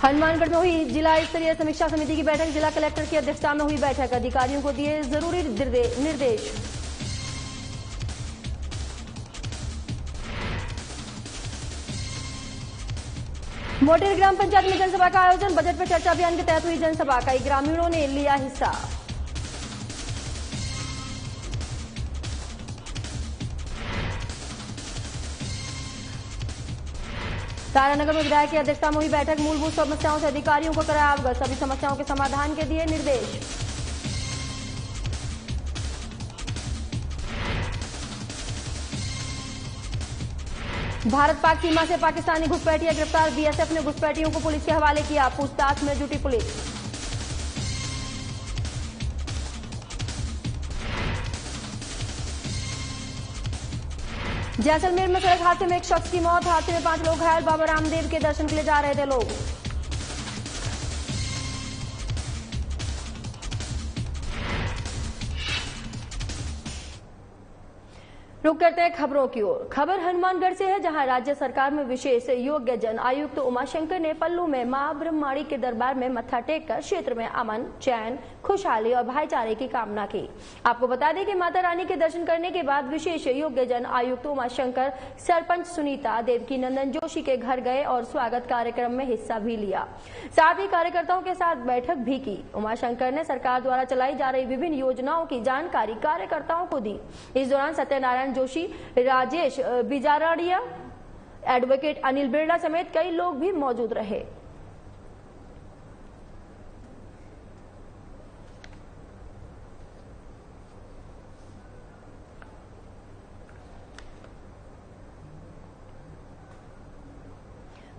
हनुमानगढ़ में हुई जिला स्तरीय समीक्षा समिति की बैठक। जिला कलेक्टर की अध्यक्षता में हुई बैठक। अधिकारियों को दिए जरूरी निर्देश। मोटेर ग्राम पंचायत में जनसभा का आयोजन। बजट पर चर्चा अभियान के तहत हुई जनसभा। कई ग्रामीणों ने लिया हिस्सा। तारानगर में विधायक की अध्यक्षता में हुई बैठक। मूलभूत समस्याओं से अधिकारियों को कराया अवगत। सभी समस्याओं के समाधान के दिए निर्देश। भारत पाक सीमा से पाकिस्तानी घुसपैठिया गिरफ्तार। बीएसएफ ने घुसपैठियों को पुलिस के हवाले किया। पूछताछ में जुटी पुलिस। जैसलमेर में सड़क हादसे में एक शख्स की मौत। हादसे में 5 लोग घायल। बाबा रामदेव के दर्शन के लिए जा रहे थे लोग। रुक करते हैं खबरों की ओर। खबर हनुमानगढ़ से है, जहां राज्य सरकार में विशेष योग्य जन आयुक्त उमाशंकर ने पल्लू में मां ब्रह्माणी के दरबार में मत्था टेक कर क्षेत्र में अमन, चैन, खुशहाली और भाईचारे की कामना की। आपको बता दें कि माता रानी के दर्शन करने के बाद विशेष योग्य जन आयुक्त उमाशंकर सरपंच सुनीता देवकी नंदन जोशी के घर गए और स्वागत कार्यक्रम में हिस्सा भी लिया। साथ ही कार्यकर्ताओं के साथ बैठक भी की। उमाशंकर ने सरकार द्वारा चलाई जा रही विभिन्न योजनाओं की जानकारी कार्यकर्ताओं को दी। इस दौरान सत्यनारायण जोशी, राजेश बिजाराड़िया, एडवोकेट अनिल बिरला समेत कई लोग भी मौजूद रहे।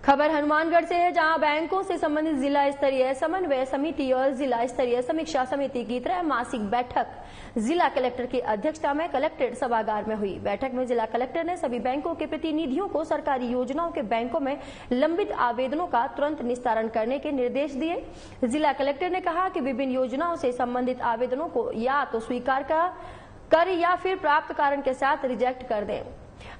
खबर हनुमानगढ़ से है, जहां बैंकों से संबंधित जिला स्तरीय समन्वय समिति और जिला स्तरीय समीक्षा समिति की त्रैमासिक बैठक जिला कलेक्टर की अध्यक्षता में कलेक्ट्रेट सभागार में हुई। बैठक में जिला कलेक्टर ने सभी बैंकों के प्रतिनिधियों को सरकारी योजनाओं के बैंकों में लंबित आवेदनों का तुरंत निस्तारण करने के निर्देश दिए। जिला कलेक्टर ने कहा कि विभिन्न योजनाओं से संबंधित आवेदनों को या तो स्वीकार कर या फिर प्राप्त कारण के साथ रिजेक्ट कर दें।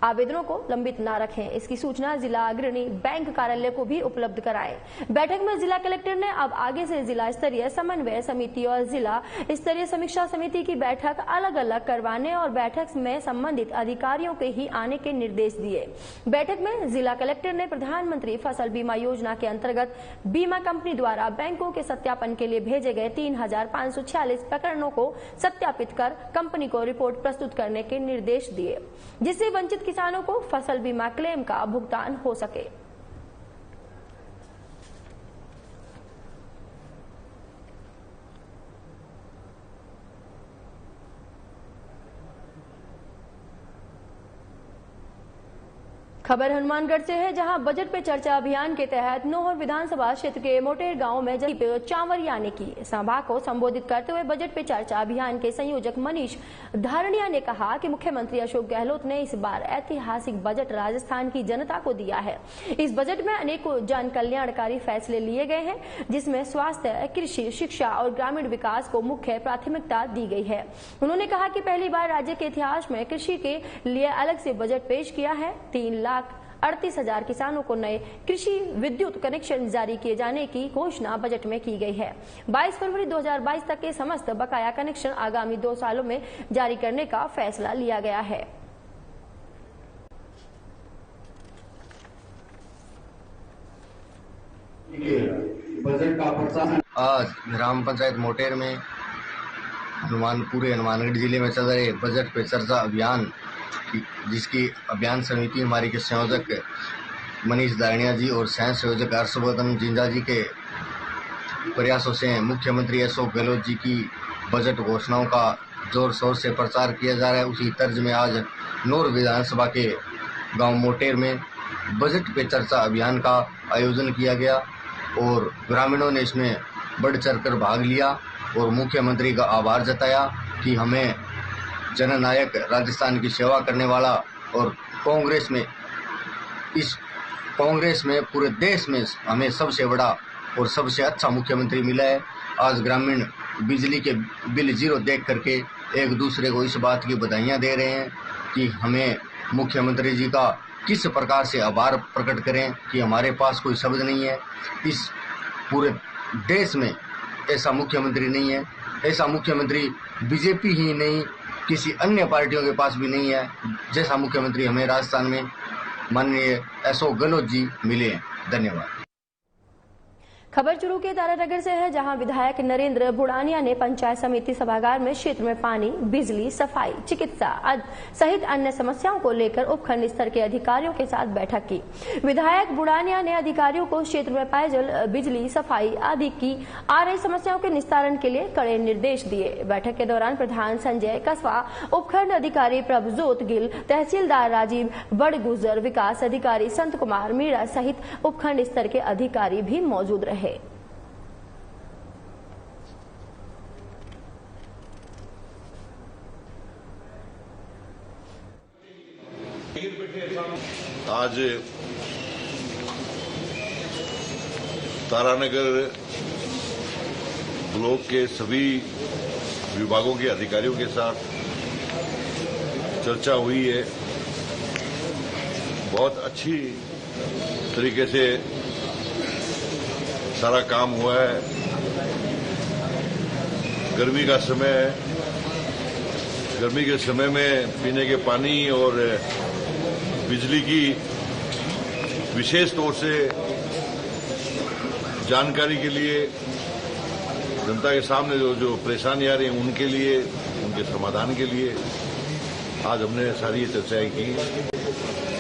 आवेदनों को लंबित न रखें, इसकी सूचना जिला अग्रणी बैंक कार्यालय को भी उपलब्ध कराएं। बैठक में जिला कलेक्टर ने अब आगे से जिला स्तरीय समन्वय समिति और जिला स्तरीय समीक्षा समिति की बैठक अलग अलग करवाने और बैठक में संबंधित अधिकारियों के ही आने के निर्देश दिए। बैठक में जिला कलेक्टर ने प्रधानमंत्री फसल बीमा योजना के अंतर्गत बीमा कंपनी द्वारा बैंकों के सत्यापन के लिए भेजे गए 3546 प्रकरणों को सत्यापित कर कंपनी को रिपोर्ट प्रस्तुत करने के निर्देश दिए, जिससे वंचित किसानों को फसल बीमा क्लेम का भुगतान हो सके। खबर हनुमानगढ़ से है, जहां बजट पे चर्चा अभियान के तहत नोहर विधानसभा क्षेत्र के मोटेर गांव में जलीप चांवरिया ने की सभा को संबोधित करते हुए बजट पे चर्चा अभियान के संयोजक मनीष धारणिया ने कहा कि मुख्यमंत्री अशोक गहलोत ने इस बार ऐतिहासिक बजट राजस्थान की जनता को दिया है। इस बजट में अनेकों जन कल्याणकारी फैसले लिए गए हैं, जिसमें स्वास्थ्य, कृषि, शिक्षा और ग्रामीण विकास को मुख्य प्राथमिकता दी गई है। उन्होंने कहा कि पहली बार राज्य के इतिहास में कृषि के लिए अलग से बजट पेश किया है। 3,38,000 किसानों को नए कृषि विद्युत कनेक्शन जारी किए जाने की घोषणा बजट में की गई है। 22 फरवरी 2022 तक के समस्त बकाया कनेक्शन आगामी 2 सालों में जारी करने का फैसला लिया गया है। आज ग्राम पंचायत मोटेर में पूरे हनुमानगढ़ जिले में चल रहे बजट पे चर्चा अभियान, जिसकी अभियान समिति हमारी के संयोजक मनीष धारणिया जी और सह संयोजक हर्षवर्धन जिंजा जी के प्रयासों से मुख्यमंत्री अशोक गहलोत जी की बजट घोषणाओं का जोर शोर से प्रचार किया जा रहा है। उसी तर्ज में आज नोहर विधानसभा के गांव मोटेर में बजट पे चर्चा अभियान का आयोजन किया गया और ग्रामीणों ने इसमें बढ़ चढ़कर भाग लिया और मुख्यमंत्री का आभार जताया कि हमें जननायक, राजस्थान की सेवा करने वाला और कांग्रेस में पूरे देश में हमें सबसे बड़ा और सबसे अच्छा मुख्यमंत्री मिला है। आज ग्रामीण बिजली के बिल जीरो देख करके एक दूसरे को इस बात की बधाइयां दे रहे हैं कि हमें मुख्यमंत्री जी का किस प्रकार से आभार प्रकट करें कि हमारे पास कोई शब्द नहीं है। इस पूरे देश में ऐसा मुख्यमंत्री नहीं है। ऐसा मुख्यमंत्री बीजेपी ही नहीं, किसी अन्य पार्टियों के पास भी नहीं है जैसा मुख्यमंत्री हमें राजस्थान में माननीय अशोक गहलोत जी मिले हैं। धन्यवाद। खबर चूरू के तारानगर से है, जहां विधायक नरेंद्र बुढ़ानिया ने पंचायत समिति सभागार में क्षेत्र में पानी, बिजली, सफाई, चिकित्सा सहित अन्य समस्याओं को लेकर उपखंड स्तर के अधिकारियों के साथ बैठक की। विधायक बुढ़ानिया ने अधिकारियों को क्षेत्र में पेयजल, बिजली, सफाई आदि की आ रही समस्याओं के निस्तारण के लिए कड़े निर्देश दिए। बैठक के दौरान प्रधान संजय कस्वा, उपखंड अधिकारी प्रभजोत गिल, तहसीलदार राजीव बड़गुजर, विकास अधिकारी संत कुमार मीणा सहित उपखंड स्तर के अधिकारी भी मौजूद रहे। आज तारानगर ब्लॉक के सभी विभागों के अधिकारियों के साथ चर्चा हुई है। बहुत अच्छी तरीके से सारा काम हुआ है। गर्मी का समय है, गर्मी के समय में पीने के पानी और बिजली की विशेष तौर से जानकारी के लिए जनता के सामने जो परेशानी आ रही है उनके लिए, उनके समाधान के लिए आज हमने सारी चर्चाएं की।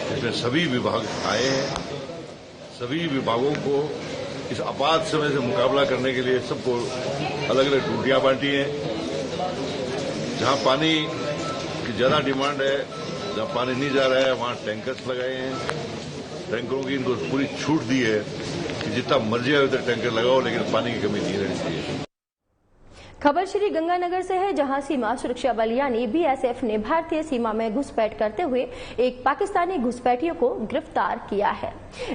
इसमें सभी विभाग आए हैं। सभी विभागों को इस आपात समय से मुकाबला करने के लिए सबको अलग अलग ड्यूटियां बांटी हैं। जहां पानी की ज्यादा डिमांड है, जहां पानी नहीं जा रहा है, वहां टैंकर्स लगाए हैं। टैंकरों की इनको पूरी छूट दी है कि जितना मर्जी आए उतना टैंकर लगाओ, लेकिन पानी की कमी नहीं रहनी चाहिए। खबर श्री गंगानगर से है, जहां सीमा सुरक्षा बल यानी बीएसएफ ने भारतीय सीमा में घुसपैठ करते हुए एक पाकिस्तानी घुसपैठियों को गिरफ्तार किया है।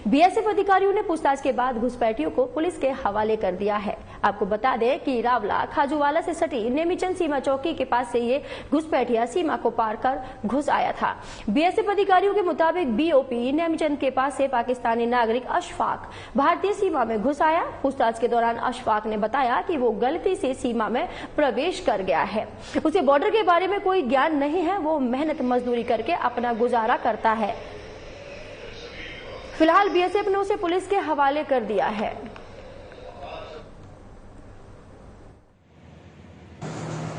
बीएसएफ अधिकारियों ने पूछताछ के बाद घुसपैठियों को पुलिस के हवाले कर दिया है। आपको बता दें कि रावला खाजूवाला से सटी नेमीचंद सीमा चौकी के पास से ये घुसपैठिया सीमा को पार कर घुस आया था। बीएसएफ अधिकारियों के मुताबिक बीओपी नेमीचंद के पास से पाकिस्तानी नागरिक अशफाक भारतीय सीमा में घुस आया। पूछताछ के दौरान अशफाक ने बताया कि वो गलती से सीमा में प्रवेश कर गया है। उसे बॉर्डर के बारे में कोई ज्ञान नहीं है, वो मेहनत मजदूरी करके अपना गुजारा करता है। फिलहाल बीएसएफ ने उसे पुलिस के हवाले कर दिया है।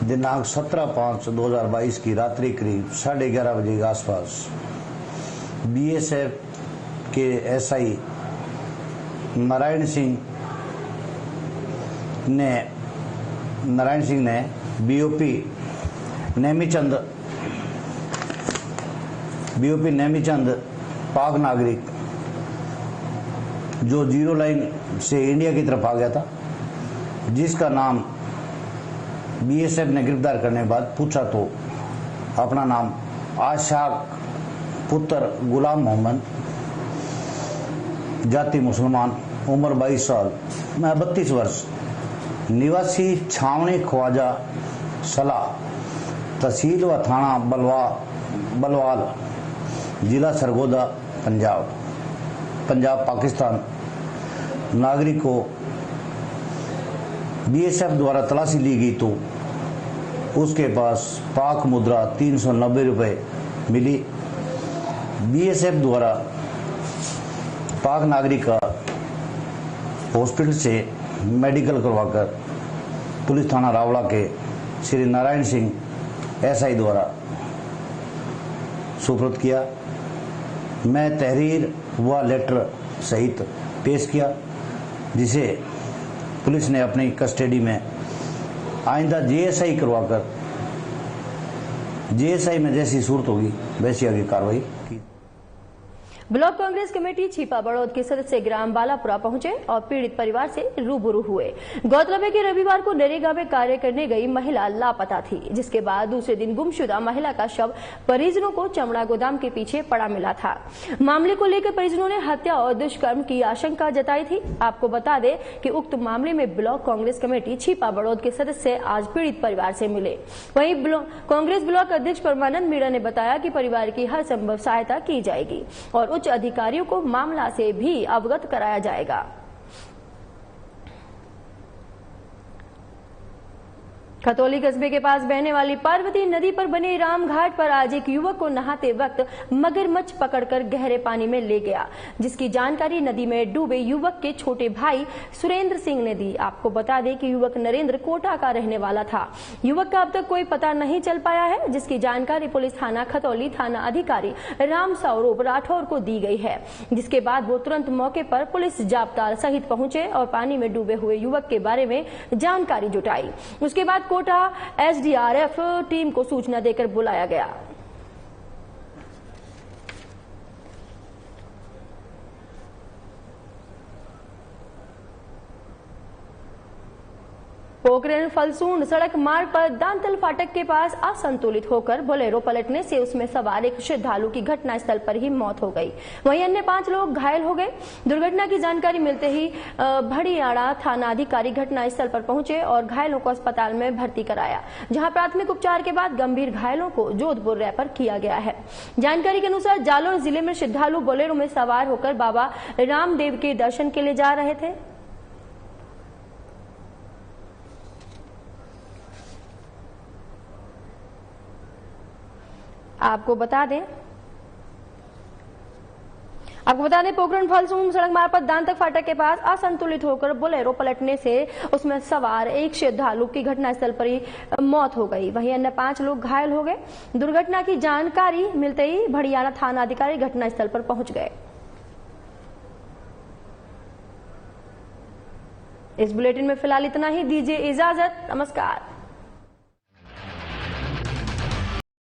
दिनांक 17/5/2022 की रात्रि करीब 11:30 बजे के आसपास बीएसएफ के एसआई नारायण सिंह ने बीओपी नेमीचंद पाक नागरिक जो जीरो लाइन से इंडिया की तरफ आ गया था, जिसका नाम बीएसएफ ने गिरफ्तार करने के बाद पूछा तो अपना नाम आशाक पुत्र गुलाम मोहम्मद, जाति मुसलमान, उम्र 22 साल, मैं 32 वर्ष, निवासी छावनी ख्वाजा सलाह, तहसील व थाना बलवाल, जिला सरगोदा, पंजाब पाकिस्तान। नागरिक को बीएसएफ द्वारा तलाशी ली गई तो उसके पास पाक मुद्रा 390 रुपए मिली। बीएसएफ द्वारा पाक नागरिक का हॉस्पिटल से मेडिकल करवाकर पुलिस थाना रावला के श्री नारायण सिंह एसआई द्वारा सुपुर्द किया। मैं तहरीर व लेटर सहित पेश किया, जिसे पुलिस ने अपनी कस्टडी में आइंदा जेएसआई करवाकर जेएसआई में जैसी सूरत होगी वैसी आगे कार्रवाई की। ब्लॉक कांग्रेस कमेटी छिपा बड़ौद के सदस्य ग्राम बालापुरा पहुंचे और पीड़ित परिवार से रूबरू हुए। गौरतलब है कि रविवार को नरेगा में कार्य करने गई महिला लापता थी, जिसके बाद दूसरे दिन गुमशुदा महिला का शव परिजनों को चमड़ा गोदाम के पीछे पड़ा मिला था। मामले को लेकर परिजनों ने हत्या और दुष्कर्म की आशंका जताई थी। आपको बता दें कि उक्त मामले में ब्लॉक कांग्रेस कमेटी छिपा बड़ौद के सदस्य आज पीड़ित परिवार से मिले। वहीं कांग्रेस ब्लॉक अध्यक्ष परमानंद मीणा ने बताया कि परिवार की हर संभव सहायता की जाएगी और उच्च अधिकारियों को मामला से भी अवगत कराया जाएगा। खतौली कस्बे के पास बहने वाली पार्वती नदी पर बने राम घाट पर आज एक युवक को नहाते वक्त मगरमच्छ पकड़कर गहरे पानी में ले गया, जिसकी जानकारी नदी में डूबे युवक के छोटे भाई सुरेंद्र सिंह ने दी। आपको बता दें कि युवक नरेंद्र कोटा का रहने वाला था। युवक का अब तक कोई पता नहीं चल पाया है, जिसकी जानकारी पुलिस थाना खतौली थाना अधिकारी राम स्वरूप राठौर को दी गई है, जिसके बाद वो तुरंत मौके पर पुलिस जाब्ता सहित पहुंचे और पानी में डूबे हुए युवक के बारे में जानकारी जुटाई। उसके बाद कोटा एसडीआरएफ टीम को सूचना देकर बुलाया गया। पोखरण फलसूंड सड़क मार्ग पर दांतल फाटक के पास असंतुलित होकर बोलेरो पलटने से उसमें सवार एक श्रद्धालु की घटनास्थल पर ही मौत हो गई। वहीं अन्य 5 लोग घायल हो गए। दुर्घटना की जानकारी मिलते ही भड़ियाड़ा थाना अधिकारी घटनास्थल पर पहुंचे और घायलों को अस्पताल में भर्ती कराया, जहां प्राथमिक उपचार के बाद गंभीर घायलों को जोधपुर रेफर किया गया है। जानकारी के अनुसार जालौर जिले में श्रद्धालु बोलेरो में सवार होकर बाबा रामदेव के दर्शन के लिए जा रहे थे। आपको बता दें पोखरण फलसूंड सड़क मार्ग पर दांतक फाटक के पास असंतुलित होकर बोलेरो पलटने से उसमें सवार एक श्रद्धालु की घटनास्थल पर ही मौत हो गई। वहीं अन्य 5 लोग घायल हो गए। दुर्घटना की जानकारी मिलते ही भड़ियाड़ा थाना अधिकारी घटनास्थल पर पहुंच गए। इस बुलेटिन में फिलहाल इतना ही। दीजिए इजाजत। नमस्कार।